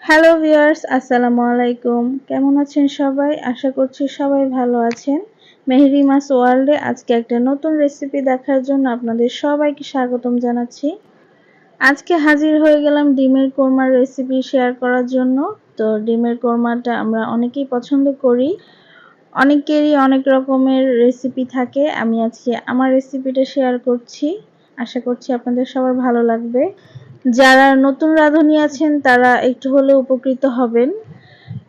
Hello viewers, আসসালামু আলাইকুম। কেমন আছেন সবাই? আশা করছি সবাই ভালো আছেন। মেহরিমাস ওয়ার্ল্ডে আজকে একটা নতুন রেসিপি দেখার জন্য আপনাদের সবাইকে স্বাগতম জানাচ্ছি। আজকে হাজির হয়ে গেলাম ডিমের কোরমার রেসিপি শেয়ার করার জন্য। তো ডিমের কোরমাটা আমরা অনেকেই পছন্দ করি। অনেকেরই অনেক রকমের রেসিপি থাকে। আমি আজকে আমার রেসিপিটা শেয়ার করছি। আশা করছি আপনাদের সবার ভালো লাগবে। যারা নতুন রাঁধুনি আছেন তারা একটু হলেও উপকৃত হবেন।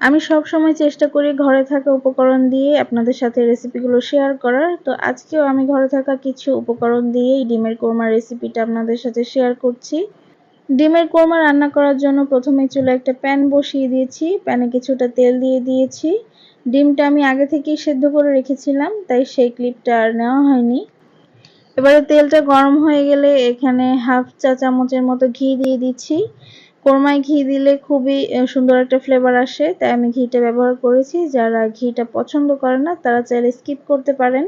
আমি সব সময় চেষ্টা করি ঘরে থাকা উপকরণ দিয়ে আপনাদের সাথে রেসিপিগুলো শেয়ার করার। তো আজকেও আমি ঘরে থাকা কিছু উপকরণ দিয়েই ডিমের কোরমার রেসিপিটা আপনাদের সাথে শেয়ার করছি। ডিমের কোরমা রান্না করার জন্য প্রথমে চুলায় একটা প্যান বসিয়ে দিয়েছি। প্যানে কিছুটা তেল দিয়ে দিয়েছি। ডিমটা আমি আগে থেকেই সেদ্ধ করে রেখেছিলাম, তাই সেই ক্লিপটা আর নেওয়া হয়নি। এবারে তেলটা গরম হয়ে গেলে এখানে হাফ চা চামচের মতো ঘি দিয়ে দিচ্ছি। কোরমায় ঘি দিলে খুবই সুন্দর একটা ফ্লেভার আসে, তাই আমি ঘিটা ব্যবহার করেছি। যারা ঘিটা পছন্দ করে না তারা চাইলে স্কিপ করতে পারেন।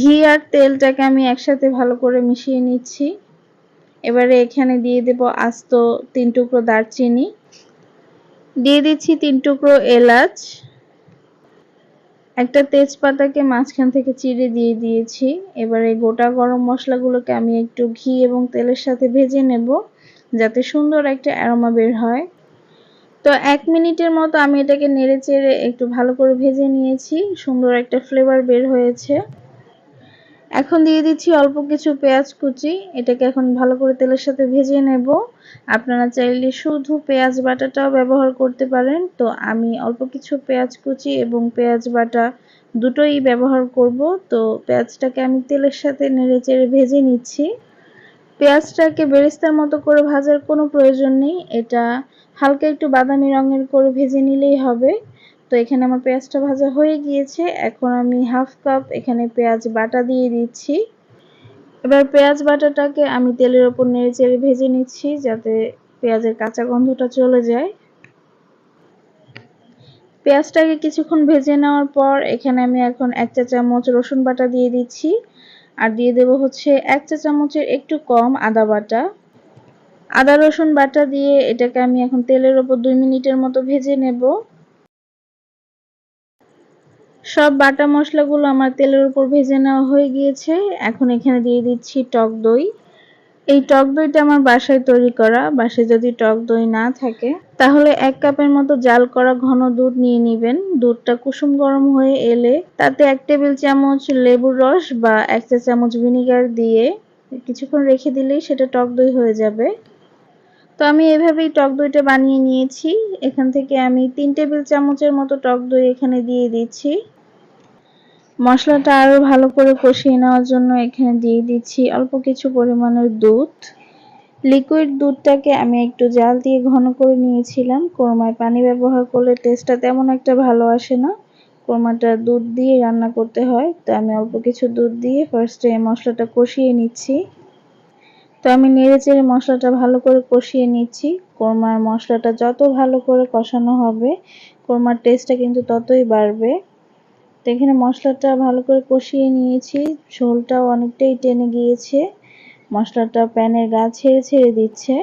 ঘি আর তেলটাকে আমি একসাথে ভালো করে মিশিয়ে নিচ্ছি। এবারে এখানে দিয়ে দেব আস্ত 3 টুকরো দারচিনি, দিয়ে দিচ্ছি 3 টুকরো এলাচ, একটা তেজপাতাকে মাঝখান থেকে চিড়ে দিয়ে দিয়েছি। এবারে গোটা গরম মশলাগুলোকে আমি একটু ঘি এবং তেলের সাথে ভেজে নেব, যাতে সুন্দর একটা অ্যারোমা বের হয়। তো 1 মিনিটের মতো আমি এটাকে নেড়েচেড়ে একটু ভালো করে ভেজে নিয়েছি। সুন্দর একটা ফ্লেভার বের হয়েছে। এখন দিয়ে দিচ্ছি অল্প কিছু পেঁয়াজ কুচি। এটাকে এখন ভালো করে তেলের সাথে ভেজে নেব। আপনারা চাইলে শুধু পেঁয়াজ বাটাটাও ব্যবহার করতে পারেন। তো আমি অল্প কিছু পেঁয়াজ কুচি এবং পেঁয়াজ বাটা দুটোই ব্যবহার করব। তো পেঁয়াজটাকে আমি তেলের সাথে নেড়েচেড়ে ভেজে নিচ্ছি। পেঁয়াজটাকে বেরেস্তার মতো করে ভাজার কোনো প্রয়োজন নেই। এটা হালকা একটু বাদামি রঙের করে ভেজে নিলেই হবে। তো এখানে আমার পেঁয়াজটা ভাজা হয়ে গিয়েছে। এখন আমি হাফ কাপ এখানে পেঁয়াজ বাটা দিয়ে দিচ্ছি। এবার পেঁয়াজ বাটাটাকে আমি তেলের ওপর নেড়েচেড়ে ভেজে নিচ্ছি, যাতে পেঁয়াজের কাঁচা গন্ধটা চলে যায়। পেঁয়াজটাকে কিছুক্ষণ ভেজে নেওয়ার পর এখানে আমি এখন 1 চা চামচ রসুন বাটা দিয়ে দিচ্ছি। আর দিয়ে দেব হচ্ছে 1 চা চামচের একটু কম আদা বাটা। আদা রসুন বাটা দিয়ে এটাকে আমি এখন তেলের ওপর 2 মিনিটের মতো ভেজে নেব। সব বাটা মশলাগুলো আমার তেলের উপর ভেজে নেওয়া হয়ে গিয়েছে। এখন এখানে দিয়ে দিচ্ছি টক দই। এই টক দইটা আমার বাসায় তৈরি করা। বাসায় যদি টক দই না থাকে তাহলে 1 কাপের মতো জাল করা ঘন দুধ নিয়ে নেবেন। দুধটা কুসুম গরম হয়ে এলে তাতে 1 টেবিল চামচ লেবুর রস বা 1 চা চামচ ভিনেগার দিয়ে কিছুক্ষণ রেখে দিলেই সেটা টক দই হয়ে যাবে। তো আমি এভাবেই টক দইটা বানিয়ে নিয়েছি। এখান থেকে আমি 3 টেবিল চামচের মতো টক দই এখানে দিয়ে দিচ্ছি। মশলাটা আরো ভালো করে কষিয়ে নেওয়ার জন্য এখানে দিয়ে দিচ্ছি অল্প কিছু পরিমাণের দুধ। লিকুইড দুধটাকে আমি একটু জাল দিয়ে ঘন করে নিয়েছিলাম। কোরমায় পানি ব্যবহার করলে টেস্টটা তেমন একটা ভালো আসে না। কোরমাটা দুধ দিয়ে রান্না করতে হয়। তো আমি অল্প কিছু দুধ দিয়ে ফার্স্টে মশলাটা কষিয়ে নিচ্ছি। তো আমি নেড়েচেড়ে মশলাটা ভালো করে কষিয়ে নিচ্ছি। কোরমার মশলাটা যত ভালো করে কষানো হবে, কোরমার টেস্টটা কিন্তু ততই বাড়বে। তো এখানে মশলাটা ভালো করে কষিয়ে নিয়েছি। ঝোলটাও অনেকটাই টেনে গিয়েছে। মশলাটা প্যানের গা ছেড়ে ছেড়ে দিচ্ছে।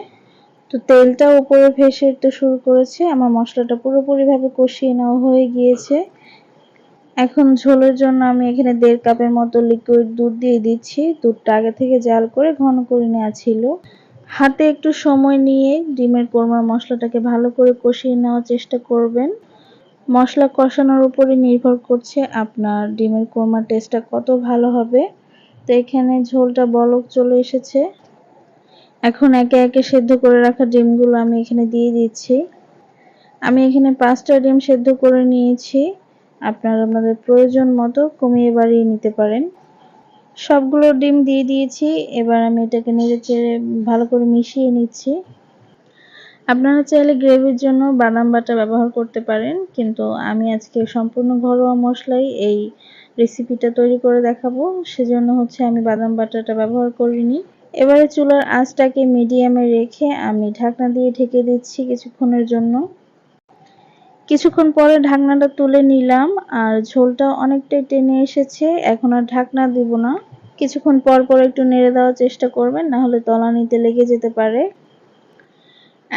তো তেলটাও উপরে ভেসে উঠতে শুরু করেছে। আমার মশলাটা পুরোপুরিভাবে কষিয়ে নেওয়া হয়ে গিয়েছে। এখন ঝোলের জন্য আমি এখানে 1.5 কাপের মতো লিকুইড দুধ দিয়ে দিচ্ছি। দুধটা আগে থেকে জাল করে ঘন করে নেওয়া ছিল। হাতে একটু সময় নিয়ে ডিমের কোরমার মশলাটাকে ভালো করে কষিয়ে নেওয়ার চেষ্টা করবেন। মশলা কষানোর উপরে নির্ভর করছে আপনার ডিমের কোরমার টেস্টটা কত ভালো হবে। তো এখানে ঝোলটা বলক চলে এসেছে। এখন একে একে সেদ্ধ করে রাখা ডিমগুলো আমি এখানে দিয়ে দিচ্ছি। আমি এখানে 5টা ডিম সেদ্ধ করে নিয়েছি। আপনারা আপনাদের প্রয়োজন মতো কমিয়ে বাড়িয়ে নিতে পারেন। সবগুলো ডিম দিয়ে দিয়েছি। এবার আমি এটাকে নেড়েচেড়ে ভালো করে মিশিয়ে নিচ্ছি। আপনারা চাইলে গ্রেভির জন্য বাদাম বাটা ব্যবহার করতে পারেন, কিন্তু আমি আজকে সম্পূর্ণ ঘরোয়া মশলাই এই রেসিপিটা তৈরি করে দেখাবো, সেজন্য হচ্ছে আমি বাদাম বাটাটা ব্যবহার করিনি। এবারে চুলার আঁচটাকে মিডিয়ামে রেখে আমি ঢাকনা দিয়ে ঢেকে দিচ্ছি কিছুক্ষণের জন্য। কিছুক্ষণ পরে ঢাকনাটা তুলে নিলাম, আর ঝোলটা অনেকটাই টেনে এসেছে। এখন আর ঢাকনা দিব না। কিছুক্ষণ পর পর একটু নেড়ে দেওয়ার চেষ্টা করবেন, না হলে তলানিতে লেগে যেতে পারে।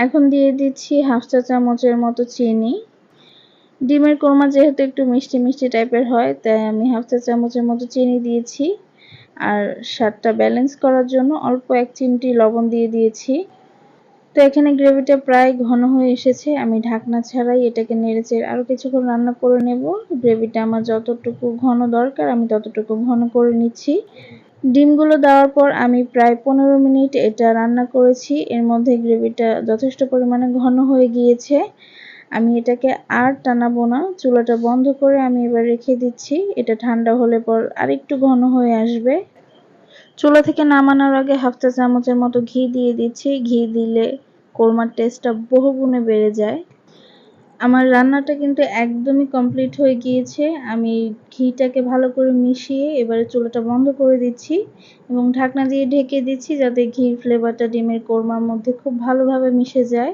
এখন দিয়ে দিচ্ছি হাফ চা চামচের মতো চিনি। ডিমের কোরমা যেহেতু একটু মিষ্টি মিষ্টি টাইপের হয়, তাই আমি হাফ চা চামচের মতো চিনি দিয়েছি। আর স্বাদটা ব্যালেন্স করার জন্য অল্প 1 চিমটি লবণ দিয়ে দিয়েছি। তো এখানে গ্রেভিটা প্রায় ঘন হয়ে এসেছে। আমি ঢাকনা ছাড়াই এটাকে নেড়েচেড়ে আরো কিছুক্ষণ রান্না করে নেব। গ্রেভিটা আমার যতটুকু ঘন দরকার আমি ততটুকু ঘন করে নিচ্ছি। ডিমগুলো দেওয়ার পর আমি প্রায় 15 মিনিট এটা রান্না করেছি। এর মধ্যে গ্রেভিটা যথেষ্ট পরিমাণে ঘন হয়ে গিয়েছে। আমি এটাকে আর টানাবো না, চুলাটা বন্ধ করে আমি এবার রেখে দিচ্ছি। এটা ঠান্ডা হলে পর আরেকটু ঘন হয়ে আসবে। চুলা থেকে নামানোর আগে হাফ চা চামচের মতো ঘি দিয়ে দিচ্ছি। ঘি দিলে কোরমার টেস্টটা বহুগুণে বেড়ে যায়। আমার রান্নাটা কিন্তু একদমই কমপ্লিট হয়ে গিয়েছে। আমি ঘিটাকে ভালো করে মিশিয়ে এবারে চুলাটা বন্ধ করে দিচ্ছি এবং ঢাকনা দিয়ে ঢেকে দিচ্ছি যাতে ঘির ফ্লেভারটা ডিমের কোরমার মধ্যে খুব ভালোভাবে মিশে যায়।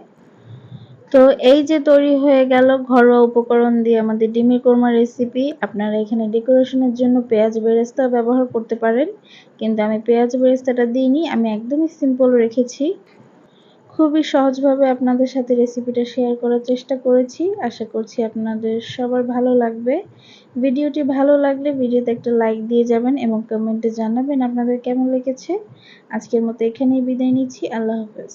তো এই যে তৈরি হয়ে গেল ঘরোয়া উপকরণ দিয়ে আমাদের ডিমের কোরমা রেসিপি। আপনারা এখানে ডেকোরেশনের জন্য পেঁয়াজ বেরেস্তা ব্যবহার করতে পারেন, কিন্তু আমি পেঁয়াজ বেরেস্তাটা দিইনি, আমি একদমই সিম্পল রেখেছি। খুবই সহজভাবে আপনাদের সাথে রেসিপিটা শেয়ার করার চেষ্টা করেছি। আশা করছি আপনাদের সবার ভালো লাগবে। ভিডিওটি ভালো লাগলে ভিডিওতে একটা লাইক দিয়ে যাবেন এবং কমেন্টে জানাবেন আপনাদের কেমন লেগেছে। আজকের মতো এখানেই বিদায় নিচ্ছি। আল্লাহ হাফেজ।